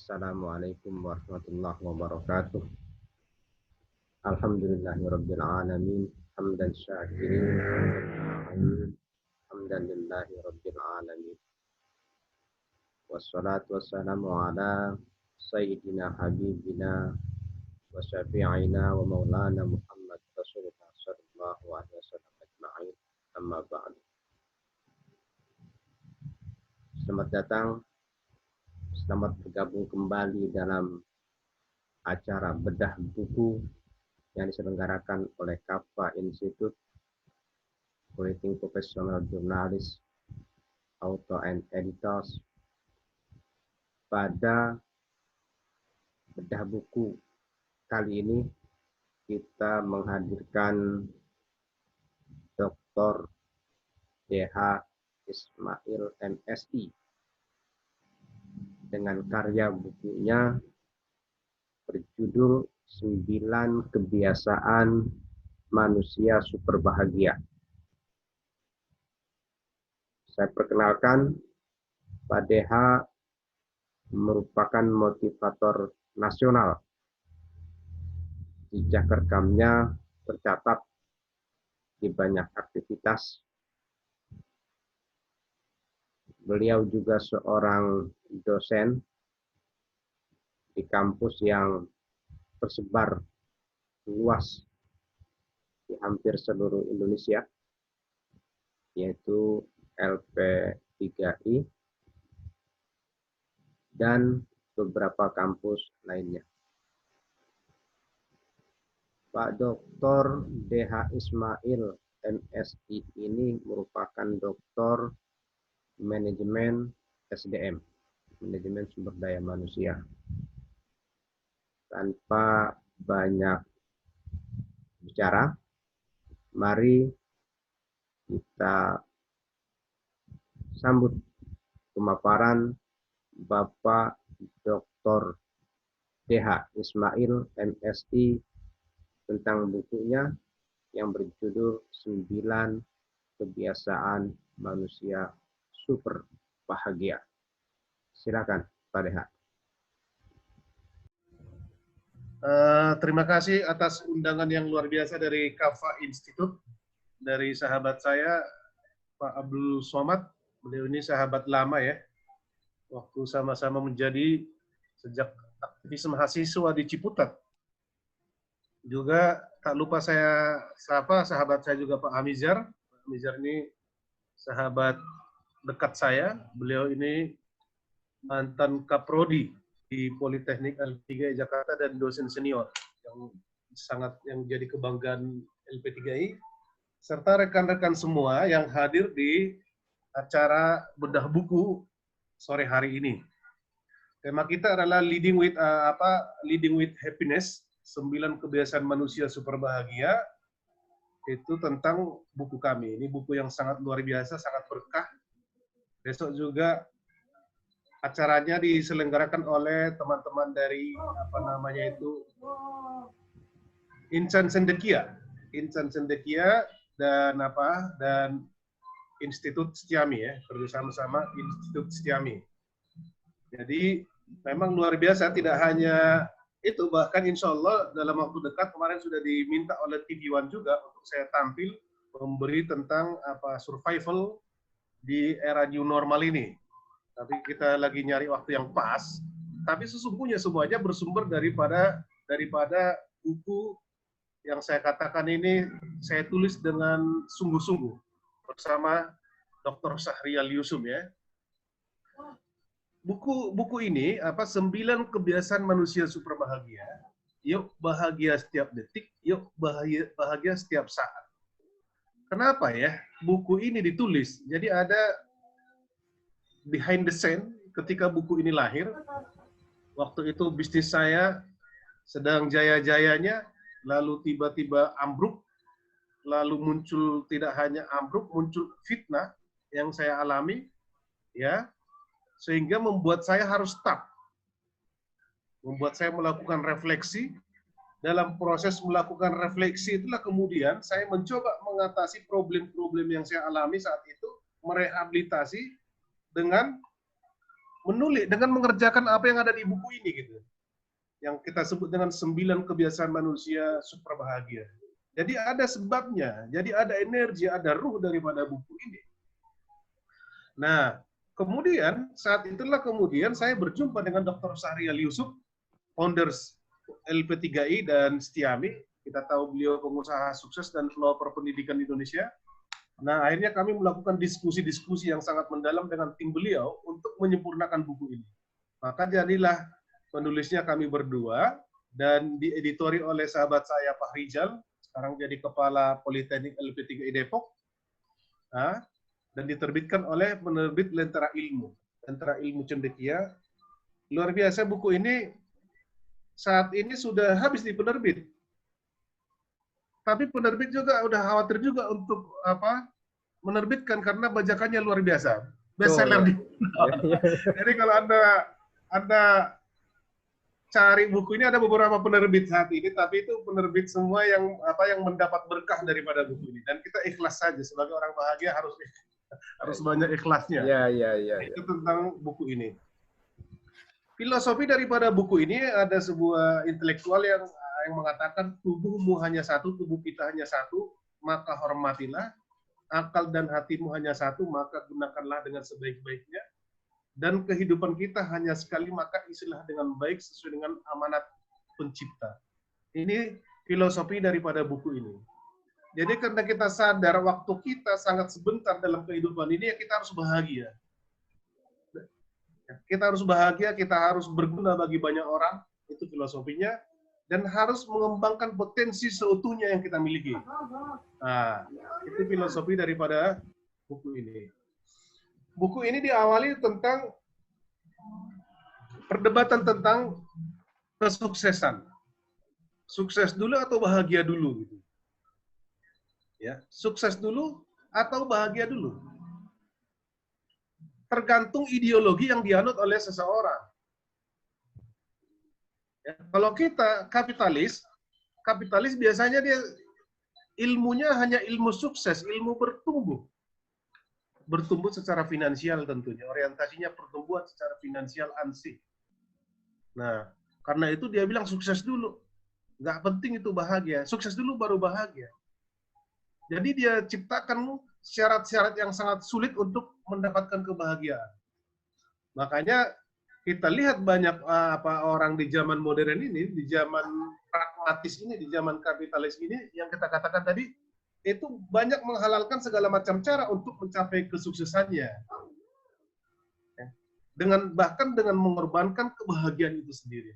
Assalamualaikum warahmatullahi wabarakatuh. Alhamdulillahirabbil alamin, hamdan syakirin, hamdan lillahi rabbil alamin. Wassalatu wassalamu ala sayyidina habibina wa syafi'ina wa maulana Muhammad Rasulullah sallallahu alaihi wasallam ajma'in. Amma ba'du. Selamat datang, selamat bergabung kembali dalam acara bedah buku yang diselenggarakan oleh KAFA Institute, Creating Professional Journalists, Author and Editors. Pada bedah buku kali ini kita menghadirkan Dr. DH Ismail MSI dengan karya bukunya berjudul 9 Kebiasaan Manusia Super Bahagia. Saya perkenalkan, Pak DH merupakan motivator nasional. Jejak rekamnya tercatat di banyak aktivitas. Beliau juga seorang dosen di kampus yang tersebar luas di hampir seluruh Indonesia, yaitu LP3I dan beberapa kampus lainnya. Pak Dr. DH Ismail MSI ini merupakan doktor manajemen SDM, manajemen sumber daya manusia. Tanpa banyak bicara, mari kita sambut pemaparan Bapak Dr. DH Ismail MSI tentang bukunya yang berjudul 9 Kebiasaan Manusia Super Bahagia. Silakan, Pak DH. Terima kasih atas undangan yang luar biasa dari KAFA Institute, dari sahabat saya, Pak Abdul Somad. Beliau ini sahabat lama ya, waktu sama-sama menjadi sejak aktivis mahasiswa di Ciputat. Juga tak lupa saya sapa sahabat saya juga Pak Hamizar. Pak Hamizar ini sahabat dekat saya. Beliau ini mantan Kaprodi di Politeknik LP3I Jakarta dan dosen senior yang jadi kebanggaan LP3I, serta rekan-rekan semua yang hadir di acara bedah buku sore hari ini. Tema kita adalah leading with happiness, 9 kebiasaan manusia super bahagia. Itu tentang buku kami. Ini buku yang sangat luar biasa, sangat berkah. Besok juga acaranya diselenggarakan oleh teman-teman dari Insan Cendekia dan Institut Setiami ya, bersama-sama Institut Setiami. Jadi memang luar biasa, tidak hanya itu, bahkan insya Allah dalam waktu dekat kemarin sudah diminta oleh TV One juga untuk saya tampil memberi tentang survival di era new normal ini. Tapi kita lagi nyari waktu yang pas. Tapi sesungguhnya semuanya bersumber daripada buku yang saya katakan ini saya tulis dengan sungguh-sungguh bersama Dr. Sahrial Yusum ya. Buku ini 9 Kebiasaan Manusia Super Bahagia. Yuk bahagia setiap detik, yuk bahagia setiap saat. Kenapa ya buku ini ditulis? Jadi ada behind the scene ketika buku ini lahir. Waktu itu bisnis saya sedang jaya-jayanya, lalu tiba-tiba ambruk, lalu muncul, tidak hanya ambruk, muncul fitnah yang saya alami, ya, sehingga membuat saya harus stop, membuat saya melakukan refleksi. Dalam proses melakukan refleksi itulah kemudian saya mencoba mengatasi problem-problem yang saya alami saat itu, merehabilitasi dengan menulis dengan mengerjakan apa yang ada di buku ini gitu. Yang kita sebut dengan 9 kebiasaan manusia super bahagia. Jadi ada sebabnya, jadi ada energi, ada ruh daripada buku ini. Nah, kemudian saat itulah kemudian saya berjumpa dengan Dr. Syahrial Yusuf, founders LP3I dan Setiami. Kita tahu beliau pengusaha sukses dan pelopor pendidikan Indonesia. Nah, akhirnya kami melakukan diskusi-diskusi yang sangat mendalam dengan tim beliau untuk menyempurnakan buku ini. Maka jadilah penulisnya kami berdua dan dieditori oleh sahabat saya Pak Rizal, sekarang jadi kepala Politeknik LP3I Depok, dan diterbitkan oleh penerbit Lentera Ilmu Cendekia. Luar biasa, buku ini saat ini sudah habis di penerbit. Tapi penerbit juga udah khawatir juga untuk menerbitkan karena bajakannya luar biasa. Bestseller. Jadi kalau Anda cari buku ini, ada beberapa penerbit saat ini, tapi itu penerbit semua yang mendapat berkah daripada buku ini. Dan kita ikhlas saja, sebagai orang bahagia harus banyak ikhlasnya. Itu tentang buku ini. Filosofi daripada buku ini, ada sebuah intelektual yang mengatakan tubuhmu hanya satu, tubuh kita hanya satu, maka hormatilah. Akal dan hatimu hanya satu, maka gunakanlah dengan sebaik-baiknya. Dan kehidupan kita hanya sekali, maka isilah dengan baik sesuai dengan amanat pencipta. Ini filosofi daripada buku ini. Jadi karena kita sadar waktu kita sangat sebentar dalam kehidupan ini, ya kita harus bahagia. Kita harus bahagia, kita harus berguna bagi banyak orang, itu filosofinya, dan harus mengembangkan potensi seutuhnya yang kita miliki. Nah, itu filosofi daripada buku ini. Buku ini diawali tentang perdebatan tentang kesuksesan. Sukses dulu atau bahagia dulu gitu. Ya, sukses dulu atau bahagia dulu. Tergantung ideologi yang dianut oleh seseorang. Ya, kalau kita kapitalis biasanya dia ilmunya hanya ilmu sukses, ilmu bertumbuh. Bertumbuh secara finansial tentunya, orientasinya pertumbuhan secara finansial ansih. Nah, karena itu dia bilang sukses dulu. Nggak penting itu bahagia, sukses dulu baru bahagia. Jadi dia ciptakan syarat-syarat yang sangat sulit untuk mendapatkan kebahagiaan. Makanya kita lihat banyak orang di zaman modern ini, di zaman pragmatis ini, di zaman kapitalis ini, yang kita katakan tadi, itu banyak menghalalkan segala macam cara untuk mencapai kesuksesannya. Bahkan dengan mengorbankan kebahagiaan itu sendiri.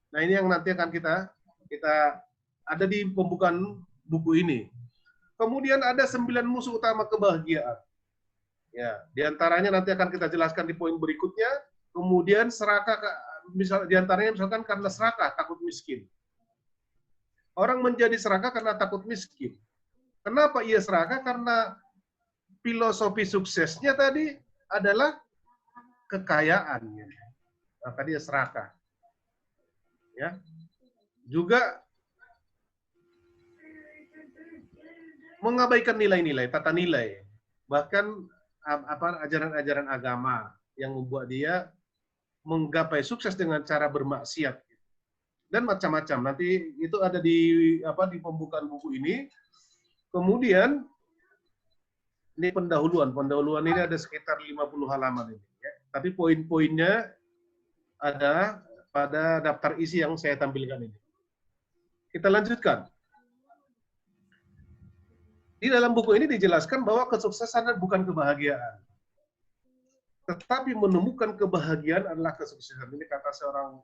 Nah, ini yang nanti akan kita ada di pembukaan buku ini. Kemudian ada 9 musuh utama kebahagiaan. Ya, diantaranya nanti akan kita jelaskan di poin berikutnya. Kemudian serakah, diantaranya misalkan karena serakah, takut miskin. Orang menjadi serakah karena takut miskin. Kenapa ia serakah? Karena filosofi suksesnya tadi adalah kekayaan. Maka dia serakah. Ya. Juga mengabaikan nilai-nilai, tata nilai. Bahkan ajaran-ajaran agama yang membuat dia menggapai sukses dengan cara bermaksiat. Dan macam-macam. Nanti itu ada di pembukaan buku ini. Kemudian ini pendahuluan. Pendahuluan ini ada sekitar 50 halaman ini. Ya. Tapi poin-poinnya ada pada daftar isi yang saya tampilkan ini. Kita lanjutkan. Di dalam buku ini dijelaskan bahwa kesuksesan bukan kebahagiaan. Tetapi menemukan kebahagiaan adalah kesuksesan. Ini kata seorang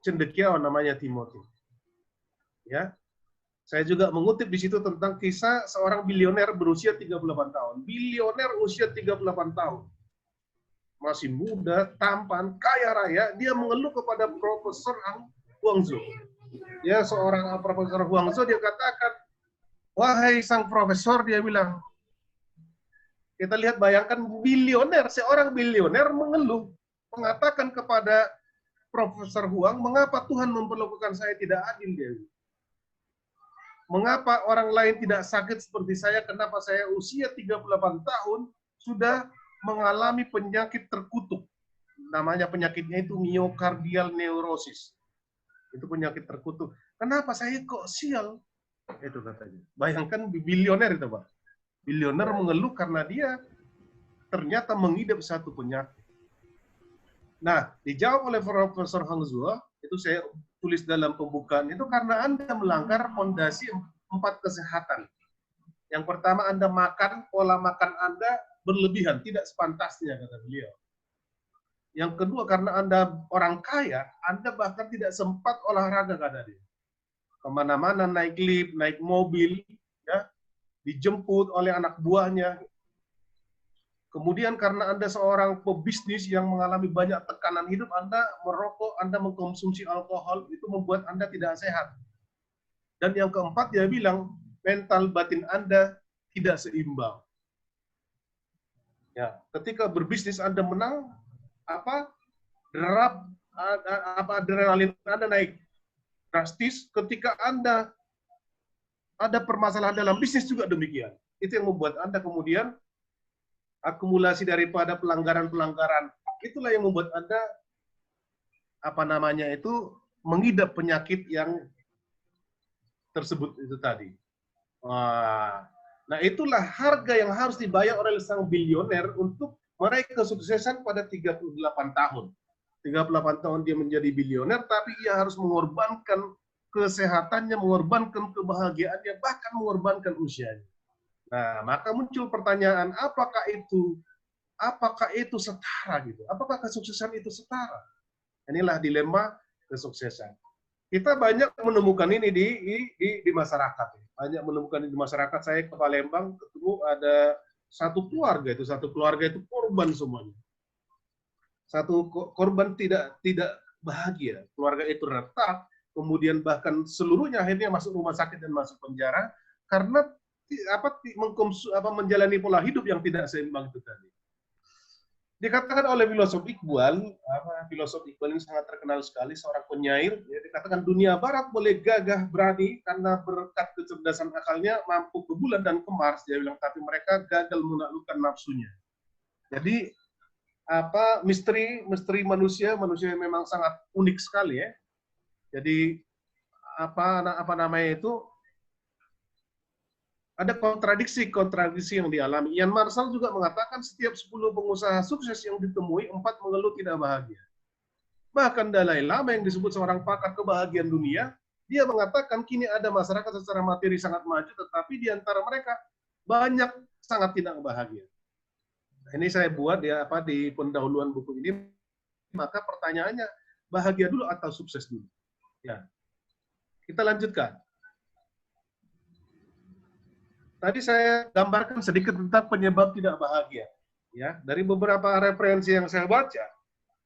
cendekiawan namanya Timothy. Ya. Saya juga mengutip di situ tentang kisah seorang bilioner berusia 38 tahun. Bilioner usia 38 tahun. Masih muda, tampan, kaya raya, dia mengeluh kepada Profesor Huangzhou. Ya, seorang Profesor Huangzhou dia katakan, wahai sang profesor, dia bilang, kita lihat, bayangkan bilioner, seorang bilioner mengeluh, mengatakan kepada Profesor Huang, mengapa Tuhan memperlakukan saya tidak adil, dia. Mengapa orang lain tidak sakit seperti saya, kenapa saya usia 38 tahun sudah mengalami penyakit terkutuk. namanya penyakitnya itu myocardial neurosis. Itu penyakit terkutuk. Kenapa saya kok sial? Itu katanya. Bayangkan bilioner itu, Pak. Bilioner mengeluh karena dia ternyata mengidap satu penyakit. Nah, dijawab oleh Profesor Hang Zhuo, itu saya tulis dalam pembukaan, itu karena Anda melanggar fondasi 4 kesehatan. Yang pertama, Anda makan, pola makan Anda berlebihan, tidak sepantasnya, kata beliau. Yang kedua, karena Anda orang kaya, Anda bahkan tidak sempat olahraga, kata dia. Kemana-mana naik lift, naik mobil, ya, dijemput oleh anak buahnya. Kemudian karena Anda seorang pebisnis yang mengalami banyak tekanan hidup, Anda merokok, Anda mengkonsumsi alkohol, itu membuat Anda tidak sehat. Dan yang keempat, dia bilang, mental batin Anda tidak seimbang. Ya, ketika berbisnis Anda menang, adrenalin Anda naik drastis. Ketika Anda ada permasalahan dalam bisnis juga demikian. Itu yang membuat Anda kemudian akumulasi daripada pelanggaran-pelanggaran. Itulah yang membuat Anda mengidap penyakit yang tersebut itu tadi. Nah, itulah harga yang harus dibayar oleh sang bilioner untuk meraih kesuksesan pada 38 tahun. 38 tahun dia menjadi bilioner, tapi ia harus mengorbankan kesehatannya, mengorbankan kebahagiaannya, bahkan mengorbankan usianya. Nah, maka muncul pertanyaan, apakah itu setara gitu? Apakah kesuksesan itu setara? Inilah dilema kesuksesan. Kita banyak menemukan ini di masyarakat. Banyak menemukan di masyarakat. Saya ke Palembang ketemu ada satu keluarga itu korban semuanya. Satu korban tidak bahagia. Keluarga itu retak, kemudian bahkan seluruhnya akhirnya masuk rumah sakit dan masuk penjara karena menjalani pola hidup yang tidak seimbang itu tadi. Dikatakan oleh filosof Iqbal ini sangat terkenal sekali, seorang penyair, ya, dikatakan dunia barat boleh gagah berani karena berkat kecerdasan akalnya mampu ke bulan dan ke Mars, dia bilang, tapi mereka gagal menaklukkan nafsunya. Jadi misteri manusia yang memang sangat unik sekali ya. Jadi ada kontradiksi yang dialami. Ian Marshall juga mengatakan setiap 10 pengusaha sukses yang ditemui, 4 mengeluh tidak bahagia. Bahkan Dalai Lama yang disebut seorang pakar kebahagiaan dunia, dia mengatakan kini ada masyarakat secara materi sangat maju, tetapi di antara mereka banyak sangat tidak bahagia. Ini saya buat di pendahuluan buku ini. Maka pertanyaannya, bahagia dulu atau sukses dulu? Ya. Kita lanjutkan. Tadi saya gambarkan sedikit tentang penyebab tidak bahagia. Ya, dari beberapa referensi yang saya baca,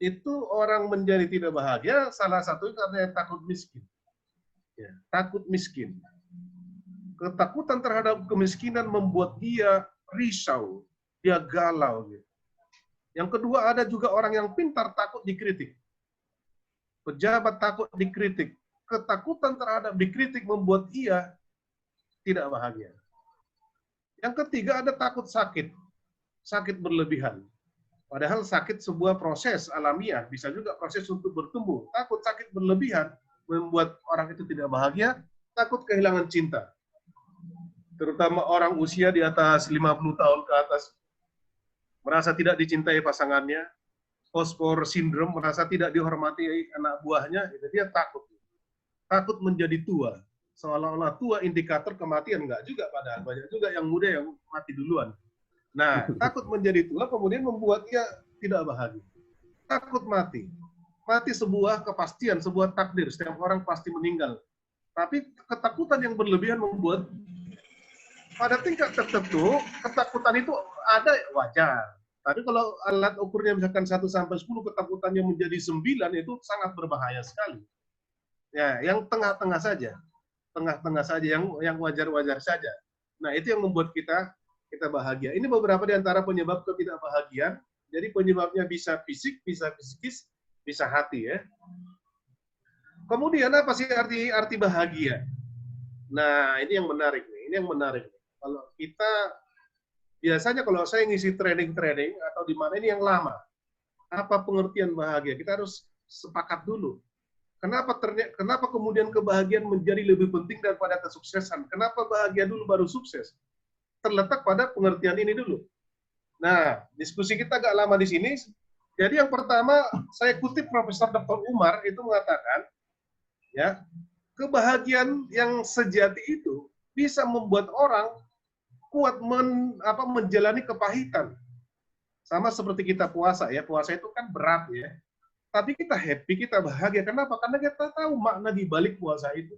itu orang menjadi tidak bahagia salah satu karena takut miskin. Ya, takut miskin. Ketakutan terhadap kemiskinan membuat dia risau, dia galau. Gitu. Yang kedua, ada juga orang yang pintar takut dikritik. Pejabat takut dikritik. Ketakutan terhadap dikritik membuat ia tidak bahagia. Yang ketiga, ada takut sakit. Sakit berlebihan. Padahal sakit sebuah proses alamiah, bisa juga proses untuk bertumbuh. Takut sakit berlebihan membuat orang itu tidak bahagia, takut kehilangan cinta. Terutama orang usia di atas 50 tahun ke atas, merasa tidak dicintai pasangannya, Osborne syndrome, merasa tidak dihormati anak buahnya, dia takut. Takut menjadi tua. Seolah-olah tua indikator kematian, enggak juga, padahal banyak juga yang muda yang mati duluan. Nah, takut menjadi tua kemudian membuat dia tidak bahagia. Takut mati. Mati sebuah kepastian, sebuah takdir, setiap orang pasti meninggal. Tapi ketakutan yang berlebihan membuat pada tingkat tertentu ketakutan itu ada wajar. Tapi kalau alat ukurnya misalkan 1 sampai 10, ketakutannya menjadi 9, itu sangat berbahaya sekali. Ya, yang tengah-tengah saja. Tengah-tengah saja, yang wajar-wajar saja. Nah, itu yang membuat kita bahagia. Ini beberapa di antara penyebab ketidakbahagiaan. Jadi penyebabnya bisa fisik, bisa psikis, bisa hati ya. Kemudian apa sih arti bahagia? Nah, ini yang menarik nih. Ini yang menarik. Kalau kita biasanya kalau saya ngisi training atau di mana ini yang lama. Apa pengertian bahagia? Kita harus sepakat dulu. Kenapa kemudian kebahagiaan menjadi lebih penting daripada kesuksesan? Kenapa bahagia dulu baru sukses? Terletak pada pengertian ini dulu. Nah, diskusi kita agak lama di sini. Jadi yang pertama, saya kutip Profesor Dr. Umar itu mengatakan, ya, kebahagiaan yang sejati itu bisa membuat orang kuat menjalani kepahitan. Sama seperti kita puasa ya, puasa itu kan berat ya. Tapi kita happy, kita bahagia. Kenapa? Karena kita tahu makna di balik puasa itu.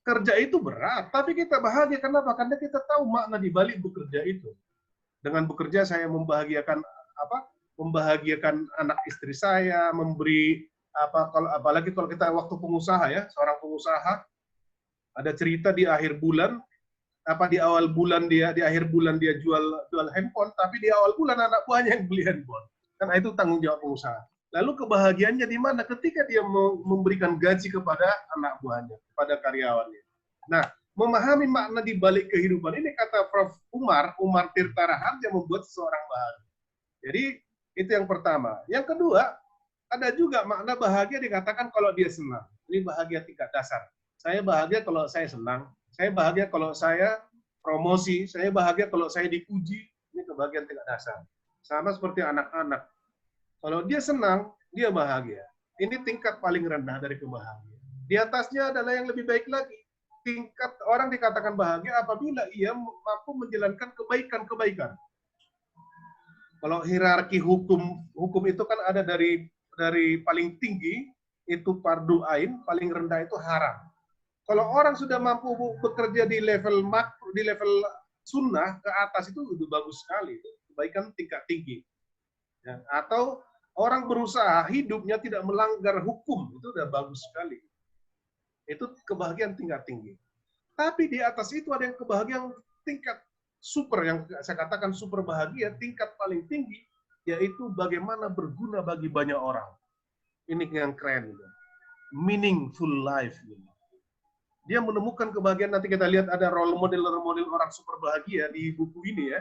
Kerja itu berat, tapi kita bahagia. Kenapa? Karena kita tahu makna di balik bekerja itu. Dengan bekerja saya membahagiakan membahagiakan anak istri saya, memberi apalagi kalau kita waktu pengusaha ya, seorang pengusaha ada cerita di akhir bulan di awal bulan dia di akhir bulan dia jual handphone, tapi di awal bulan anak buahnya yang beli handphone. Karena itu tanggung jawab pengusaha. Lalu kebahagiaannya di mana? Ketika dia memberikan gaji kepada anak buahnya, kepada karyawannya. Nah, memahami makna di balik kehidupan ini, kata Prof. Umar Tirta Raharja, membuat seseorang bahagia. Jadi, itu yang pertama. Yang kedua, ada juga makna bahagia dikatakan kalau dia senang. Ini bahagia tingkat dasar. Saya bahagia kalau saya senang. Saya bahagia kalau saya promosi. Saya bahagia kalau saya dipuji. Ini kebahagiaan tingkat dasar. Sama seperti anak-anak. Kalau dia senang, dia bahagia. Ini tingkat paling rendah dari kebahagiaan. Di atasnya adalah yang lebih baik lagi. Tingkat orang dikatakan bahagia apabila ia mampu menjalankan kebaikan-kebaikan. Kalau hierarki hukum itu kan ada dari paling tinggi itu fardu ain, paling rendah itu haram. Kalau orang sudah mampu bekerja di level sunnah ke atas itu udah bagus sekali, itu kebaikan tingkat tinggi. Ya, atau orang berusaha hidupnya tidak melanggar hukum, itu udah bagus sekali. Itu kebahagiaan tingkat tinggi. Tapi di atas itu ada yang kebahagiaan tingkat super, yang saya katakan super bahagia, tingkat paling tinggi, yaitu bagaimana berguna bagi banyak orang. Ini yang keren. Meaningful life. Dia menemukan kebahagiaan, nanti kita lihat ada role model orang super bahagia di buku ini ya.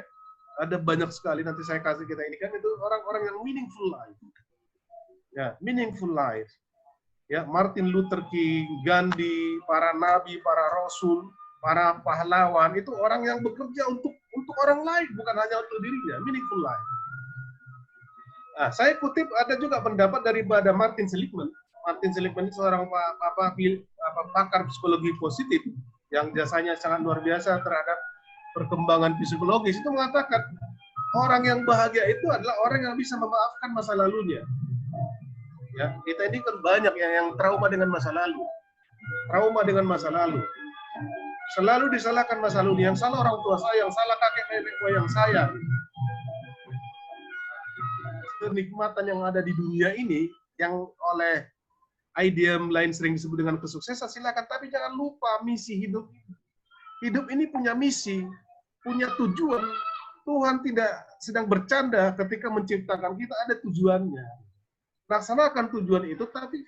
Ada banyak sekali, nanti saya kasih kita ini kan, itu orang-orang yang meaningful life. Ya, meaningful life. Ya, Martin Luther King, Gandhi, para nabi, para rasul, para pahlawan, itu orang yang bekerja untuk orang lain, bukan hanya untuk dirinya. Meaningful life. Nah, saya kutip ada juga pendapat daripada Martin Seligman. Martin Seligman itu seorang pakar psikologi positif yang jasanya sangat luar biasa terhadap perkembangan psikologis. Itu mengatakan orang yang bahagia itu adalah orang yang bisa memaafkan masa lalunya. Ya, kita ini kan banyak yang trauma dengan masa lalu. Trauma dengan masa lalu. Selalu disalahkan masa lalu. Yang salah orang tua saya, yang salah kakek nenek moyang saya. Kenikmatan yang ada di dunia ini, yang oleh IDM lain sering disebut dengan kesuksesan, silakan. Tapi jangan lupa misi hidup. Hidup ini punya misi, punya tujuan. Tuhan tidak sedang bercanda ketika menciptakan kita, ada tujuannya. Laksanakan tujuan itu, tapi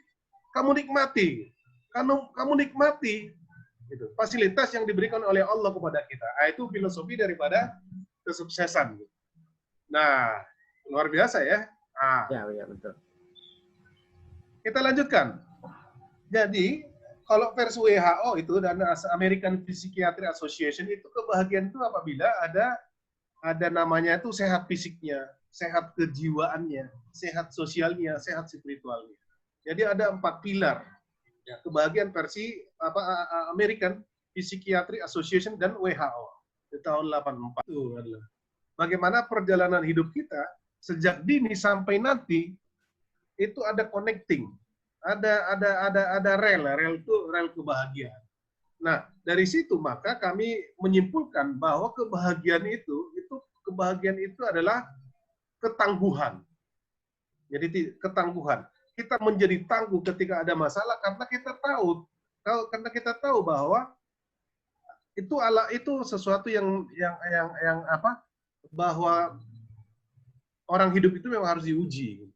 kamu nikmati. Kamu nikmati gitu, fasilitas yang diberikan oleh Allah kepada kita. Itu filosofi daripada kesuksesan. Nah, luar biasa ya. Ya, betul. Kita lanjutkan. Jadi, kalau versi WHO itu dan American Psychiatric Association itu, kebahagiaan itu apabila ada namanya itu sehat fisiknya, sehat kejiwaannya, sehat sosialnya, sehat spiritualnya. Jadi ada 4 pilar. Ya, kebahagiaan versi American Psychiatric Association dan WHO di tahun 84 itu adalah bagaimana perjalanan hidup kita sejak dini sampai nanti itu ada connecting, ada rel itu rel kebahagiaan. Nah, dari situ maka kami menyimpulkan bahwa kebahagiaan itu adalah ketangguhan. Jadi ketangguhan. Kita menjadi tangguh ketika ada masalah karena kita tahu bahwa itu sesuatu yang bahwa orang hidup itu memang harus diuji.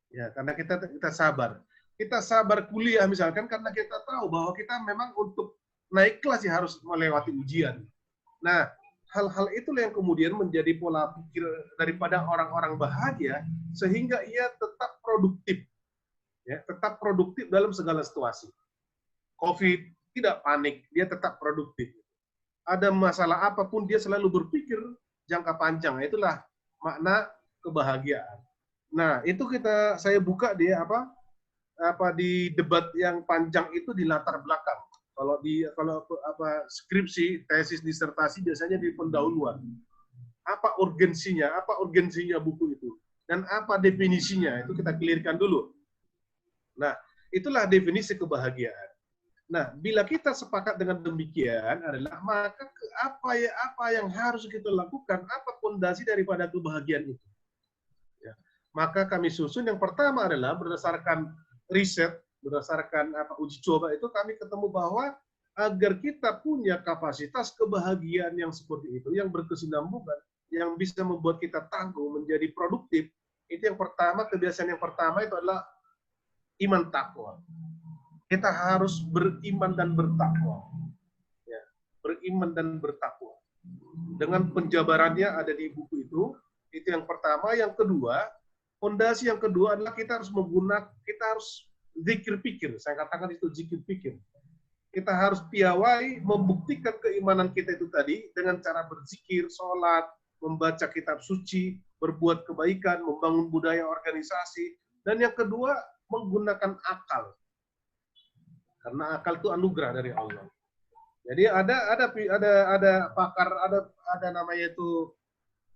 Ya, karena kita sabar. Kita sabar kuliah misalkan karena kita tahu bahwa kita memang untuk naik kelas ya harus melewati ujian. Nah, hal-hal itulah yang kemudian menjadi pola pikir daripada orang-orang bahagia, sehingga ia tetap produktif, ya, tetap produktif dalam segala situasi. COVID, tidak panik, dia tetap produktif. Ada masalah apapun, dia selalu berpikir jangka panjang. Itulah makna kebahagiaan. Nah, itu saya buka di di debat yang panjang itu di latar belakang. Kalau skripsi, tesis, disertasi biasanya di pendahuluan. Apa urgensinya? Apa urgensinya buku itu? Dan apa definisinya? Itu kita clearkan dulu. Nah, itulah definisi kebahagiaan. Nah, bila kita sepakat dengan demikian adalah maka apa yang harus kita lakukan, apa fondasi daripada kebahagiaan itu. Ya. Maka kami susun yang pertama adalah berdasarkan riset, berdasarkan uji coba itu kami ketemu bahwa agar kita punya kapasitas kebahagiaan yang seperti itu, yang berkesinambungan, yang bisa membuat kita tangguh, menjadi produktif, itu yang pertama, kebiasaan yang pertama itu adalah iman takwa. Kita harus beriman dan bertakwa. Ya, beriman dan bertakwa. Dengan penjabarannya ada di buku itu yang pertama. Yang kedua, fondasi yang kedua adalah kita harus zikir pikir. Saya katakan itu zikir pikir. Kita harus piawai membuktikan keimanan kita itu tadi dengan cara berzikir, sholat, membaca kitab suci, berbuat kebaikan, membangun budaya organisasi. Dan yang kedua, menggunakan akal. Karena akal itu anugerah dari Allah. Jadi ada pakar, ada namanya itu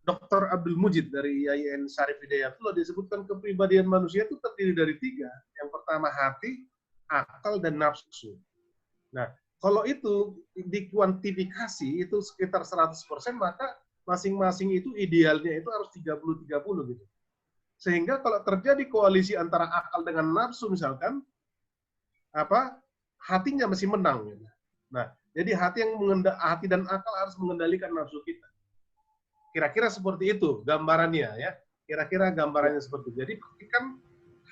Dr. Abdul Mujid dari IAIN Syarif Hidayatullah, disebutkan kepribadian manusia itu terdiri dari 3. Yang pertama hati, akal, dan nafsu. Nah, kalau itu dikuantifikasi itu sekitar 100%, maka masing-masing itu idealnya itu harus 30-30 gitu. Sehingga kalau terjadi koalisi antara akal dengan nafsu misalkan, hatinya masih menang. Gitu. Nah, jadi hati dan akal harus mengendalikan nafsu kita. Kira-kira seperti itu gambarannya ya. Kira-kira gambarannya seperti itu. Jadi pastikan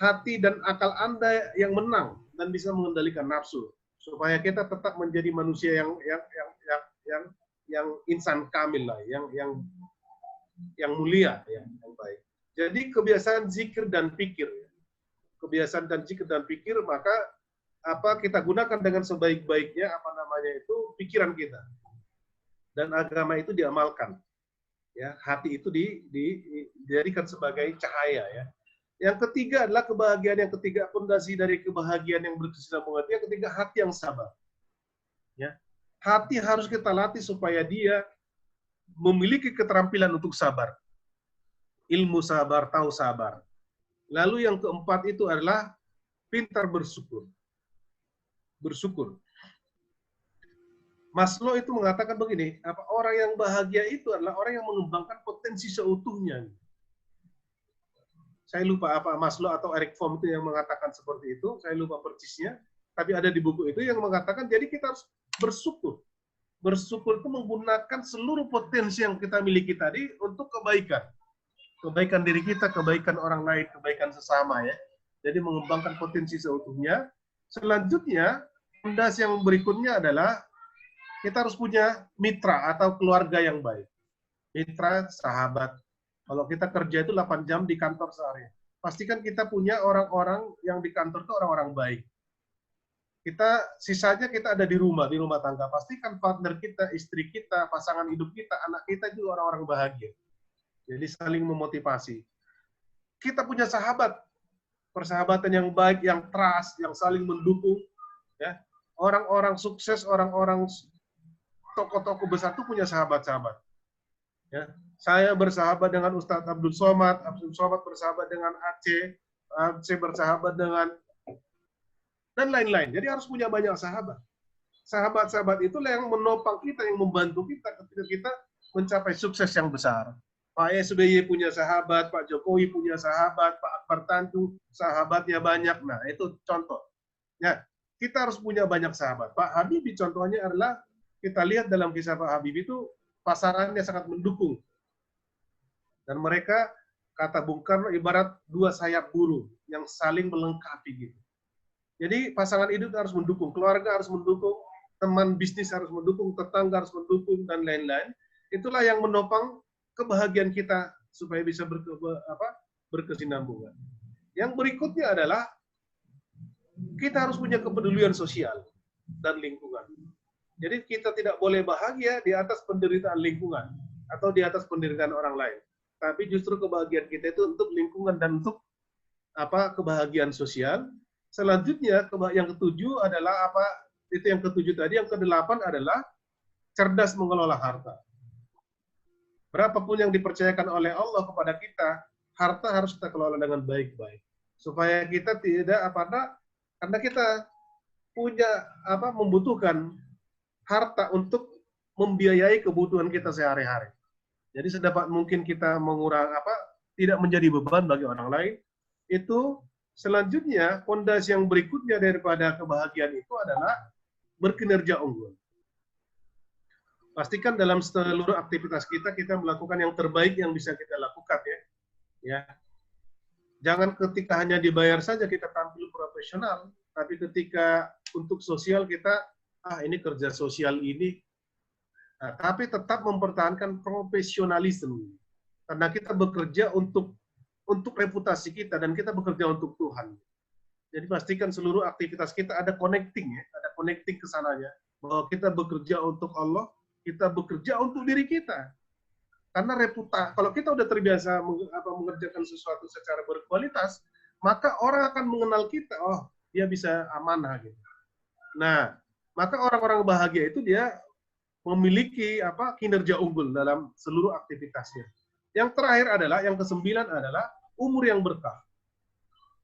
hati dan akal Anda yang menang dan bisa mengendalikan nafsu supaya kita tetap menjadi manusia yang insan kamil lah, yang mulia, ya, yang baik. Jadi kebiasaan zikir dan pikir. Kebiasaan dan zikir dan pikir, maka kita gunakan dengan sebaik-baiknya itu pikiran kita, dan agama itu diamalkan, ya, hati itu dijadikan sebagai cahaya, ya. Yang ketiga adalah kebahagiaan yang ketiga, fondasi dari kebahagiaan yang berkesinambungan. Yang ketiga, hati yang sabar, ya. Hati harus kita latih supaya dia memiliki keterampilan untuk sabar, ilmu sabar, tahu sabar. Lalu yang keempat itu adalah pintar bersyukur. Bersyukur. Maslow itu mengatakan begini, orang yang bahagia itu adalah orang yang mengembangkan potensi seutuhnya. Saya lupa Maslow atau Eric Fromm itu yang mengatakan seperti itu, saya lupa persisnya, tapi ada di buku itu yang mengatakan jadi kita harus bersyukur. Bersyukur itu menggunakan seluruh potensi yang kita miliki tadi untuk kebaikan. Kebaikan diri kita, kebaikan orang lain, kebaikan sesama, ya. Jadi mengembangkan potensi seutuhnya. Selanjutnya, fondasi yang berikutnya adalah kita harus punya mitra atau keluarga yang baik. Mitra, sahabat. Kalau kita kerja itu 8 jam di kantor sehari, pastikan kita punya orang-orang yang di kantor itu orang-orang baik. Sisanya kita ada di rumah tangga. Pastikan partner kita, istri kita, pasangan hidup kita, anak kita juga orang-orang bahagia. Jadi saling memotivasi. Kita punya sahabat, persahabatan yang baik, yang trust, yang saling mendukung. Ya, orang-orang sukses, orang-orang tokoh-tokoh besar itu punya sahabat-sahabat. Ya, saya bersahabat dengan Ustadz Abdul Somad bersahabat dengan Aceh bersahabat dengan dan lain-lain. Jadi harus punya banyak sahabat. Sahabat-sahabat itulah yang menopang kita, yang membantu kita ketika kita mencapai sukses yang besar. Pak SBY punya sahabat, Pak Jokowi punya sahabat, Pak Akbar Tanjung sahabatnya banyak. Nah, itu contoh. Ya, kita harus punya banyak sahabat. Pak Habibie contohnya adalah, kita lihat dalam kisah Pak Habibie itu pasangannya sangat mendukung. Dan mereka, kata Bung Karno, ibarat 2 sayap burung yang saling melengkapi gitu. Jadi pasangan hidup harus mendukung, keluarga harus mendukung, teman bisnis harus mendukung, tetangga harus mendukung, dan lain-lain. Itulah yang menopang kebahagiaan kita supaya bisa berkesinambungan. Yang berikutnya adalah kita harus punya kepedulian sosial dan lingkungan. Jadi kita tidak boleh bahagia di atas penderitaan lingkungan atau di atas penderitaan orang lain. Tapi justru kebahagiaan kita itu untuk lingkungan dan untuk kebahagiaan sosial. Selanjutnya yang ketujuh adalah itu yang ketujuh tadi. Yang kedelapan adalah cerdas mengelola harta. Berapapun yang dipercayakan oleh Allah kepada kita, harta harus kita kelola dengan baik-baik. Supaya kita tidak karena kita punya membutuhkan harta untuk membiayai kebutuhan kita sehari-hari. Jadi sedapat mungkin kita tidak menjadi beban bagi orang lain. Itu selanjutnya fondasi yang berikutnya daripada kebahagiaan itu adalah berkinerja unggul. Pastikan dalam seluruh aktivitas kita melakukan yang terbaik yang bisa kita lakukan ya. Jangan ketika hanya dibayar saja kita tampil profesional, tapi ketika untuk sosial kita ini kerja sosial ini, tapi tetap mempertahankan profesionalisme karena kita bekerja untuk reputasi kita dan kita bekerja untuk Tuhan. Jadi pastikan seluruh aktivitas kita ada connecting ada connecting ke sananya bahwa kita bekerja untuk Allah, kita bekerja untuk diri kita. Karena kalau kita udah terbiasa mengerjakan sesuatu secara berkualitas, maka orang akan mengenal kita, oh dia bisa amanah gitu. Nah, maka orang-orang bahagia itu dia memiliki kinerja unggul dalam seluruh aktivitasnya. Yang terakhir adalah, yang kesembilan adalah umur yang berkah.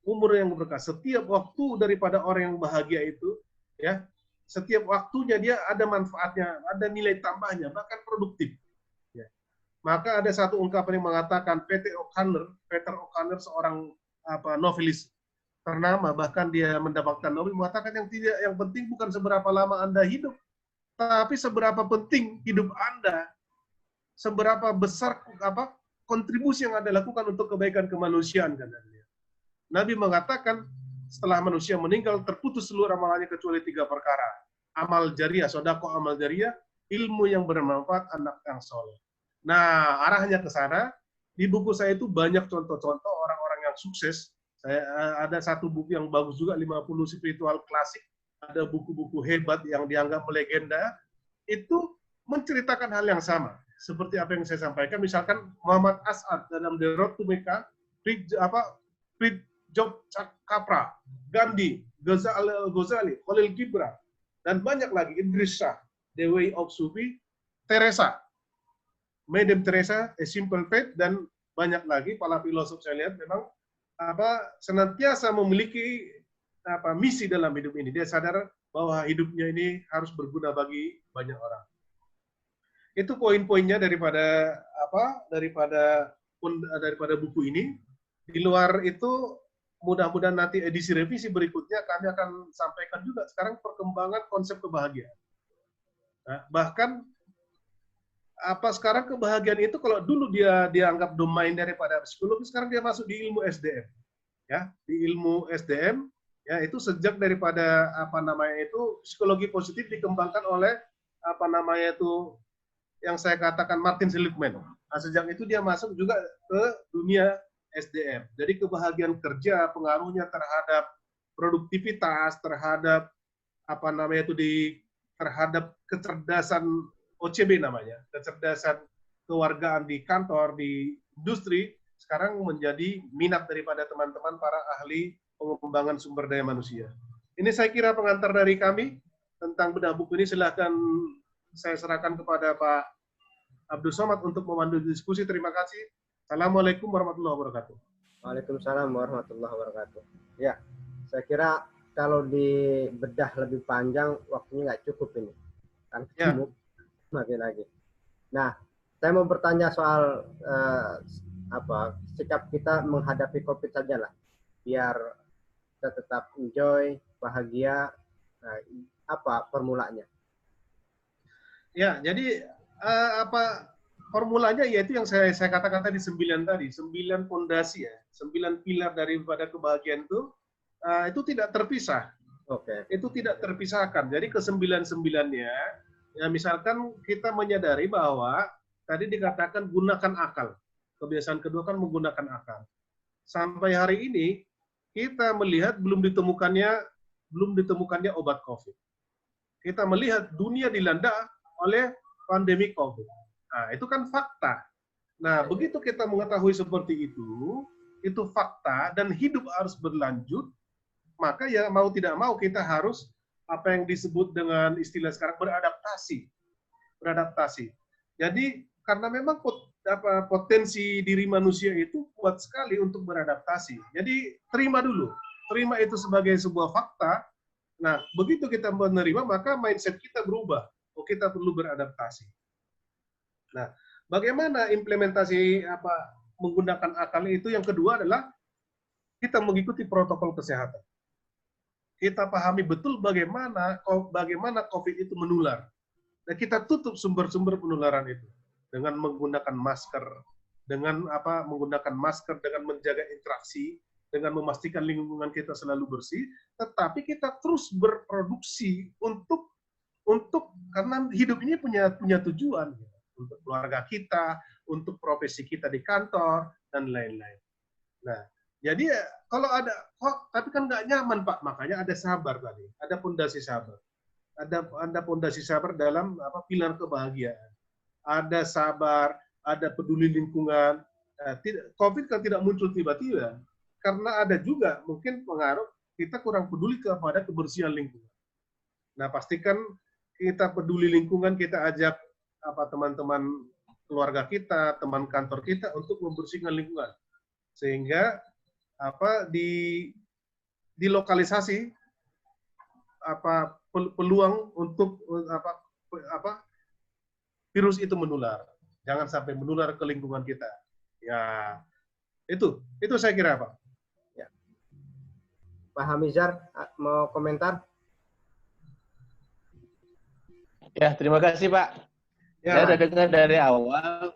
Umur yang berkah. Setiap waktu daripada orang yang bahagia itu, ya, setiap waktunya dia ada manfaatnya, ada nilai tambahnya, bahkan produktif. Ya. Maka ada satu ungkapan yang mengatakan Peter O'Connor, seorang novelis ternama, bahkan dia mendapatkan Nobel, mengatakan yang penting bukan seberapa lama Anda hidup, tapi seberapa penting hidup Anda, seberapa besar kontribusi yang Anda lakukan untuk kebaikan kemanusiaan, kata dia. Nabi mengatakan setelah manusia meninggal terputus seluruh amalannya kecuali 3 perkara. Amal jariah, sedekah amal jariah, ilmu yang bermanfaat, anak yang soleh. Nah, arahnya ke sana. Di buku saya itu banyak contoh-contoh orang-orang yang sukses. Ada satu buku yang bagus juga, 50 spiritual klasik. Ada buku-buku hebat yang dianggap melegenda. Itu menceritakan hal yang sama. Seperti apa yang saya sampaikan, misalkan Muhammad As'ad dalam The Road to Mecca, Job Capra, Gandhi, Ghazali, Khalil Gibran, dan banyak lagi, Idris Shah, The Way of Sufi, Teresa, Madam Teresa, A Simple Faith, dan banyak lagi para filosof saya lihat memang senantiasa memiliki misi dalam hidup ini. Dia sadar bahwa hidupnya ini harus berguna bagi banyak orang. Itu poin-poinnya daripada buku ini. Di luar itu mudah-mudahan nanti edisi revisi berikutnya kami akan sampaikan juga sekarang perkembangan konsep kebahagiaan. Nah, bahkan sekarang kebahagiaan itu kalau dulu dia dianggap domain daripada psikologi, sekarang dia masuk di ilmu SDM. Ya, di ilmu SDM ya itu sejak daripada psikologi positif dikembangkan oleh yang saya katakan Martin Seligman. Nah, sejak itu dia masuk juga ke dunia SDM. Jadi kebahagiaan kerja pengaruhnya terhadap produktivitas, terhadap terhadap kecerdasan OCB namanya, kecerdasan kewargaan di kantor, di industri, sekarang menjadi minat daripada teman-teman para ahli pengembangan sumber daya manusia. Ini saya kira pengantar dari kami tentang bedah buku ini. Silahkan saya serahkan kepada Pak Abdul Somad untuk memandu diskusi. Terima kasih. Assalamualaikum warahmatullahi wabarakatuh. Waalaikumsalam warahmatullahi wabarakatuh. Ya, saya kira kalau dibedah lebih panjang waktunya nggak cukup ini. Kan ketemu lagi. Nah, saya mau bertanya soal sikap kita menghadapi COVID saja lah, biar kita tetap enjoy, bahagia. Nah, apa formulanya? Ya, jadi formulanya yaitu yang saya katakan tadi 9 fondasi ya, 9 pilar daripada kebahagiaan itu tidak terpisah. Oke. Itu tidak terpisahkan. Jadi ke-9-9-nya ya, misalkan kita menyadari bahwa tadi dikatakan gunakan akal. Kebiasaan kedua kan menggunakan akal. Sampai hari ini kita melihat belum ditemukannya obat COVID. Kita melihat dunia dilanda oleh pandemi COVID. Nah, itu kan fakta. Nah, begitu kita mengetahui seperti itu fakta dan hidup harus berlanjut, maka ya mau tidak mau kita harus apa yang disebut dengan istilah sekarang beradaptasi. Jadi karena memang potensi diri manusia itu kuat sekali untuk beradaptasi. Jadi terima dulu, terima itu sebagai sebuah fakta. Nah, begitu kita menerima maka mindset kita berubah. Oh, kita perlu beradaptasi. Nah, bagaimana implementasi menggunakan akal itu? Yang kedua adalah kita mengikuti protokol kesehatan. Kita pahami betul bagaimana COVID itu menular. Dan kita tutup sumber-sumber penularan itu dengan menggunakan masker, dengan menjaga interaksi, dengan memastikan lingkungan kita selalu bersih, tetapi kita terus berproduksi untuk karena hidup ini punya tujuan untuk keluarga kita, untuk profesi kita di kantor dan lain-lain. Nah, jadi kalau tapi kan nggak nyaman Pak, makanya ada sabar tadi, ada pondasi sabar. Ada pondasi sabar dalam pilar kebahagiaan. Ada sabar, ada peduli lingkungan. COVID kan tidak muncul tiba-tiba, karena ada juga mungkin pengaruh kita kurang peduli kepada kebersihan lingkungan. Nah, pastikan kita peduli lingkungan, kita ajak teman-teman keluarga kita, teman kantor kita untuk membersihkan lingkungan, sehingga di lokalisasi peluang untuk virus itu menular. Jangan sampai menular ke lingkungan kita. Ya, itu saya kira, Pak. Ya. Pak Hamizar mau komentar? Ya, terima kasih Pak. Ya. Saya sudah dengar dari awal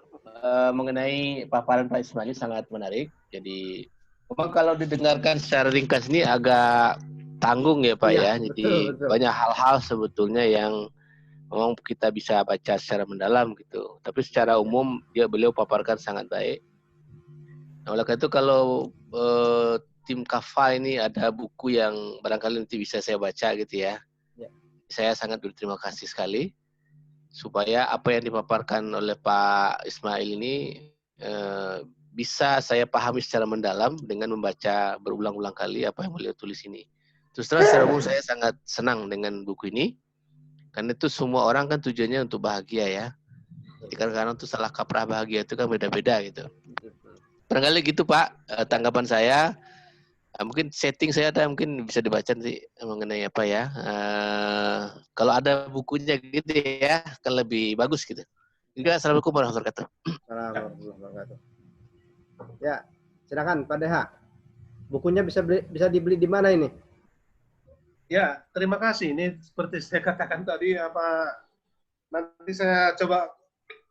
mengenai paparan Pak Ismail sangat menarik. Jadi, memang kalau didengarkan secara ringkas ini agak tanggung ya Pak ya. Jadi betul. Banyak hal-hal sebetulnya yang memang kita bisa baca secara mendalam gitu. Tapi secara umum beliau paparkan sangat baik. Nah, oleh karena itu kalau tim Kafa ini ada buku yang barangkali nanti bisa saya baca gitu ya. Saya sangat berterima kasih sekali supaya apa yang dipaparkan oleh Pak Ismail ini bisa saya pahami secara mendalam dengan membaca berulang-ulang kali apa yang beliau tulis ini. Terus terang secara umum saya sangat senang dengan buku ini karena itu semua orang kan tujuannya untuk bahagia ya. Jadi kadang-kadang tuh salah kaprah bahagia itu kan beda-beda gitu. Barangkali gitu Pak tanggapan saya. Mungkin setting saya ada mungkin bisa dibaca nanti mengenai apa ya. Kalau ada bukunya gitu ya, kan lebih bagus gitu. Juga assalamualaikum warahmatullahi wabarakatuh. Assalamualaikum warahmatullahi wabarakatuh. Ya, silakan Pak Deha. Bukunya bisa dibeli di mana ini? Ya, terima kasih. Ini seperti saya katakan tadi nanti saya coba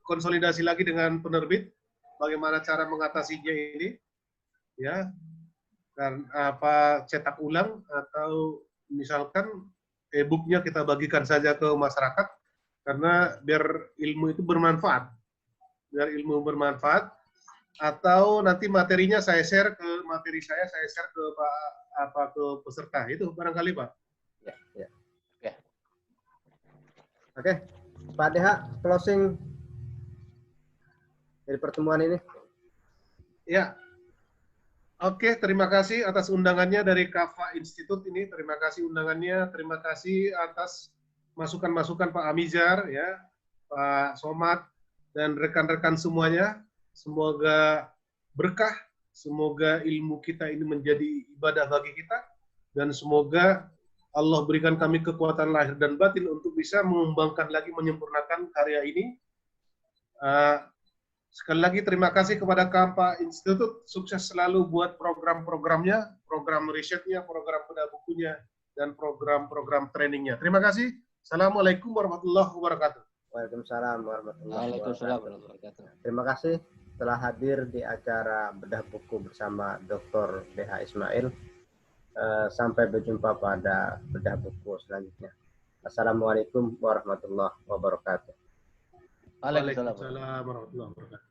konsolidasi lagi dengan penerbit bagaimana cara mengatasinya ini. Ya. Dan cetak ulang atau misalkan e-booknya kita bagikan saja ke masyarakat karena biar ilmu itu bermanfaat, atau nanti materinya saya share ke ke peserta itu barangkali Pak. Ya. Oke, Pak Deha closing dari pertemuan ini. Ya. Oke, terima kasih atas undangannya dari Kafa Institute ini. Terima kasih undangannya. Terima kasih atas masukan-masukan Pak Hamizar, ya, Pak Somad, dan rekan-rekan semuanya. Semoga berkah, semoga ilmu kita ini menjadi ibadah bagi kita, dan semoga Allah berikan kami kekuatan lahir dan batin untuk bisa mengembangkan lagi, menyempurnakan karya ini. Sekali lagi terima kasih kepada Kafa Institute, sukses selalu buat program-programnya, program risetnya, program bedah bukunya, dan program-program trainingnya. Terima kasih. Assalamualaikum warahmatullahi wabarakatuh. Waalaikumsalam warahmatullahi wabarakatuh. Terima kasih telah hadir di acara bedah buku bersama Dr. DH Ismail. Sampai berjumpa pada bedah buku selanjutnya. Assalamualaikum warahmatullahi wabarakatuh. Waalaikumsalam. Waalaikumsalam warahmatullahi wabarakatuh.